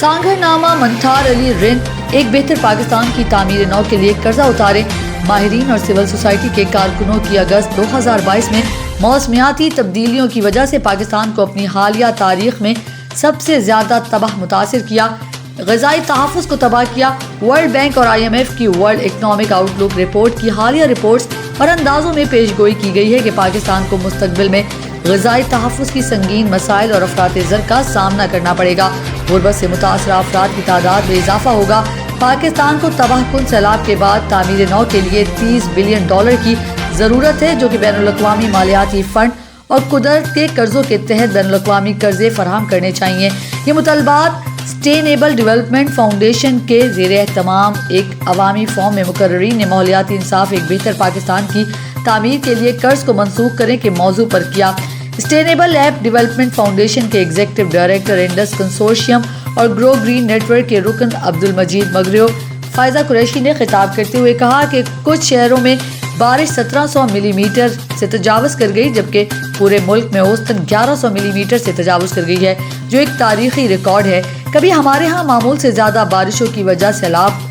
سانگھر نامہ منتھار علی رند ایک بہتر پاکستان کی تعمیر نو کے لیے قرضہ اتارے۔ ماہرین اور سول سوسائٹی کے کارکنوں کی اگست 2022 میں موسمیاتی تبدیلیوں کی وجہ سے پاکستان کو اپنی حالیہ تاریخ میں سب سے زیادہ تباہ متاثر کیا، غذائی تحفظ کو تباہ کیا۔ ورلڈ بینک اور IMF کی ورلڈ اکنامک آؤٹ لک رپورٹ کی حالیہ رپورٹس اور اندازوں میں پیش گوئی کی گئی ہے کہ پاکستان کو مستقبل میں غذائی تحفظ کی سنگین مسائل اور افراط زر کا سامنا کرنا پڑے گا۔ غربت سے متاثرہ افراد کی تعداد میں اضافہ ہوگا۔ پاکستان کو تباہ کن سیلاب کے بعد تعمیر نو کے لیے $30 بلین کی ضرورت ہے، جو کہ بین الاقوامی مالیاتی فنڈ اور قدرت کے قرضوں کے تحت بین الاقوامی قرضے فراہم کرنے چاہیے۔ یہ مطالبات سسٹینیبل ڈیولپمنٹ فاؤنڈیشن کے زیر اہتمام ایک عوامی فورم میں مقررین نے ماحولیاتی انصاف ایک بہتر پاکستان کی تعمیر کے لیے قرض کو منسوخ کرنے کے موضوع پر کیا۔ سسٹینیبل ایپ ڈیولپمنٹ فاؤنڈیشن کے ایگزیکٹو ڈائریکٹر انڈس کنسورشیم اور گرو گرین نیٹ ورک کے رکن عبدالمجید مغریو فائزہ قریشی نے خطاب کرتے ہوئے کہا کہ کچھ شہروں میں بارش 1700 ملی میٹر سے تجاوز کر گئی، جبکہ پورے ملک میں اوسطاً 1100 ملی میٹر سے تجاوز کر گئی ہے، جو ایک تاریخی ریکارڈ ہے۔ کبھی ہمارے ہاں معمول سے زیادہ بارشوں کی وجہ سے سیلاب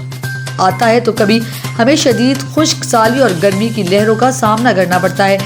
آتا ہے تو کبھی ہمیں شدید خشک سالی اور گرمی کی لہروں کا سامنا کرنا پڑتا ہے۔